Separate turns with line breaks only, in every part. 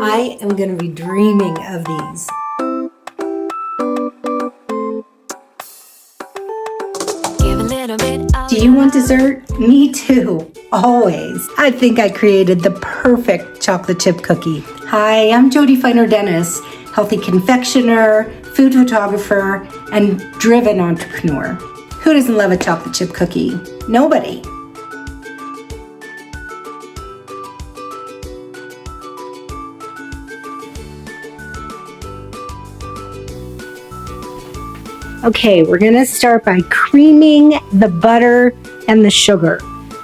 I am going to be dreaming of these. Do you want dessert? Me too, always. I think I created the perfect chocolate chip cookie. Hi, I'm Jodi Dennis, healthy confectioner, food photographer, and driven entrepreneur. Who doesn't love a chocolate chip cookie? Nobody. Okay, we're gonna start by creaming the butter and the sugar.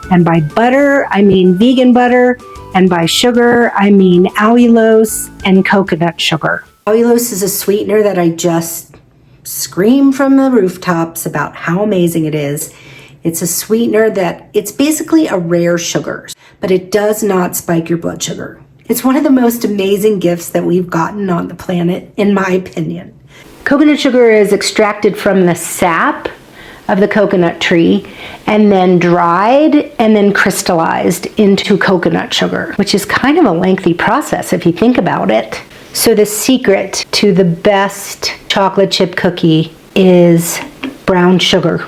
And by butter, I mean vegan butter, and by sugar, I mean allulose and coconut sugar. Allulose is a sweetener that I just scream from the rooftops about how amazing it is. It's a sweetener that it's basically a rare sugar, but it does not spike your blood sugar. It's one of the most amazing gifts that we've gotten on the planet, in my opinion. Coconut sugar is extracted from the sap of the coconut tree and then dried and then crystallized into coconut sugar, which is kind of a lengthy process if you think about it. So the secret to the best chocolate chip cookie is brown sugar.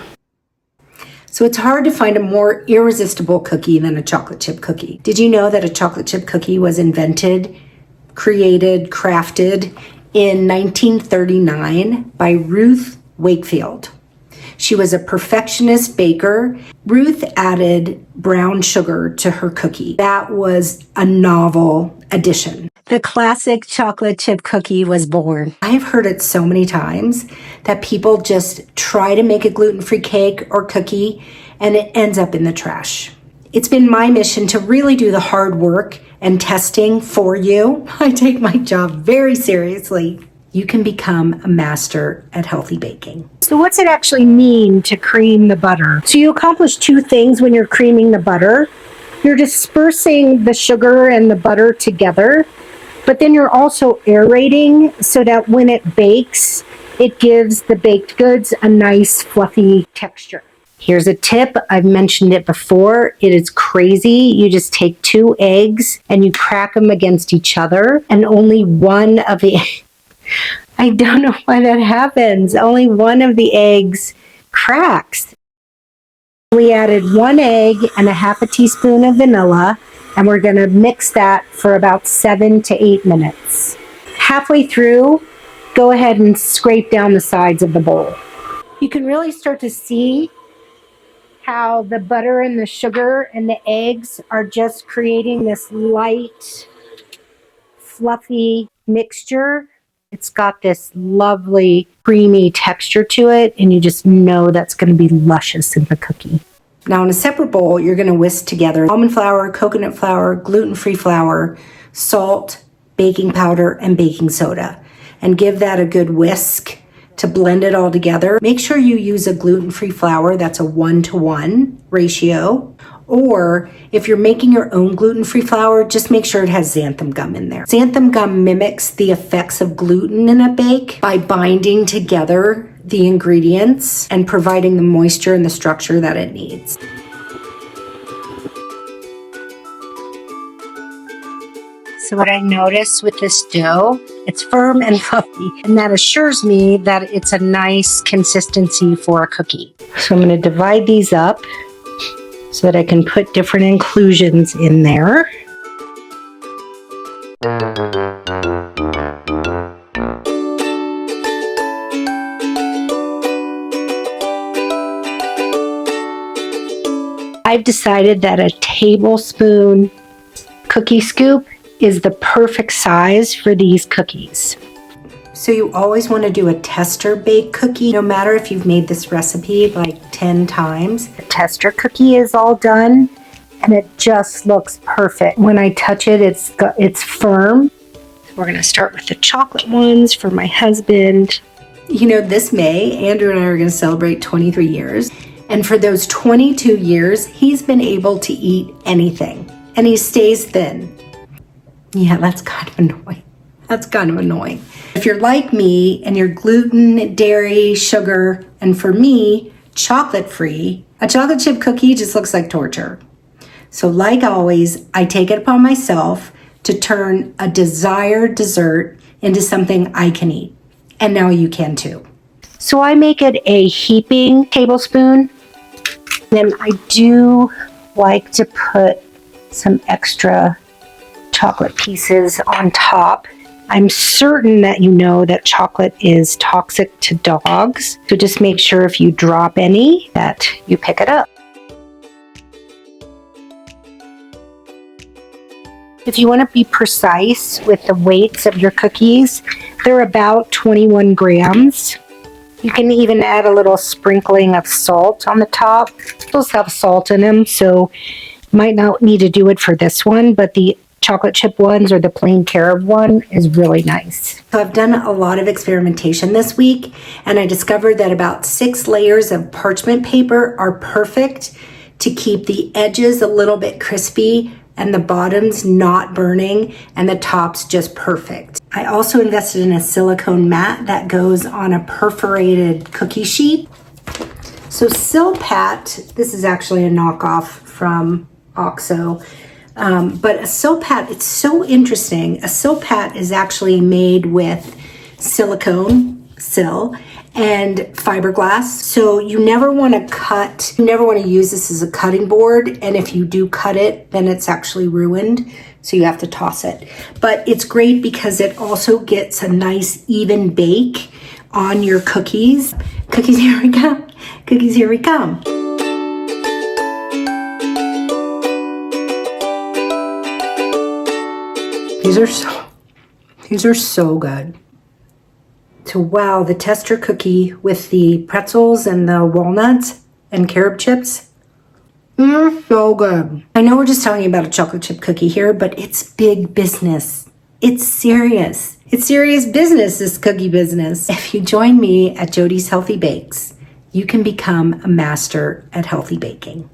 So it's hard to find a more irresistible cookie than a chocolate chip cookie. Did you know that a chocolate chip cookie was invented, created, crafted in 1939 by Ruth Wakefield? She was a perfectionist baker. Ruth added brown sugar to her cookie. That was a novel addition. The classic chocolate chip cookie was born. I've heard it so many times that people just try to make a gluten-free cake or cookie and it ends up in the trash. It's been my mission to really do the hard work and testing for you. I take my job very seriously. You can become a master at healthy baking. So what's it actually mean to cream the butter? So you accomplish two things when you're creaming the butter. You're dispersing the sugar and the butter together, but then you're also aerating so that when it bakes, it gives the baked goods a nice fluffy texture. Here's a tip. I've mentioned it before. It is crazy. You just take 2 eggs and you crack them against each other, and only one of the I don't know why that happens. Only one of the eggs cracks. We added 1 egg and a half a teaspoon of vanilla, and we're going to mix that for about 7 to 8 minutes. Halfway through, go ahead and scrape down the sides of the bowl. You can really start to see how the butter and the sugar and the eggs are just creating this light, fluffy mixture. It's got this lovely creamy texture to it, and you just know that's going to be luscious in the cookie. Now in a separate bowl, you're going to whisk together almond flour, coconut flour, gluten-free flour, salt, baking powder, and baking soda, and give that a good whisk to blend it all together. Make sure you use a gluten-free flour that's a 1-to-1 ratio, or if you're making your own gluten-free flour, just make sure it has xanthan gum in there. Xanthan gum mimics the effects of gluten in a bake by binding together the ingredients and providing the moisture and the structure that it needs. So what I notice with this dough, it's firm and fluffy, and that assures me that it's a nice consistency for a cookie. So I'm going to divide these up so that I can put different inclusions in there. I've decided that a tablespoon cookie scoop is the perfect size for these cookies. So you always want to do a tester bake cookie, no matter if you've made this recipe like 10 times. The tester cookie is all done and it just looks perfect. When I touch it, it's firm. We're going to start with the chocolate ones for my husband. You know, this May, Andrew and I are going to celebrate 23 years. And for those 22 years, he's been able to eat anything and he stays thin. Yeah, that's kind of annoying. That's kind of annoying. If you're like me and you're gluten, dairy, sugar, and for me, chocolate free, a chocolate chip cookie just looks like torture. So like always, I take it upon myself to turn a desired dessert into something I can eat. And now you can too. So I make it a heaping tablespoon. Then I do like to put some extra chocolate pieces on top. I'm certain that you know that chocolate is toxic to dogs. So just make sure if you drop any that you pick it up. If you want to be precise with the weights of your cookies, they're about 21 grams. You can even add a little sprinkling of salt on the top. Those have salt in them, so you might not need to do it for this one, but the chocolate chip ones or the plain carob one is really nice. So I've done a lot of experimentation this week, and I discovered that about 6 layers of parchment paper are perfect to keep the edges a little bit crispy and the bottoms not burning and the tops just perfect. I also invested in a silicone mat that goes on a perforated cookie sheet. So Silpat, this is actually a knockoff from OXO, but a Silpat, it's so interesting. A Silpat is actually made with silicone, sil, and fiberglass. So you never want to use this as a cutting board. And if you do cut it, then it's actually ruined. So you have to toss it. But it's great because it also gets a nice even bake on your cookies. Cookies, here we come. Cookies, here we come. These are so good. So wow, the tester cookie with the pretzels and the walnuts and carob chips, they're so good. I know we're just talking about a chocolate chip cookie here, but it's big business. It's serious. It's serious business, this cookie business. If you join me at Jodi's Healthy Bakes, you can become a master at healthy baking.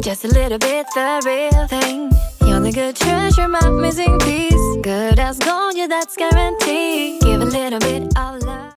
Just a little bit, the real thing. You're the good treasure, my missing piece. Good as gold, yeah, that's guaranteed. Give a little bit of love.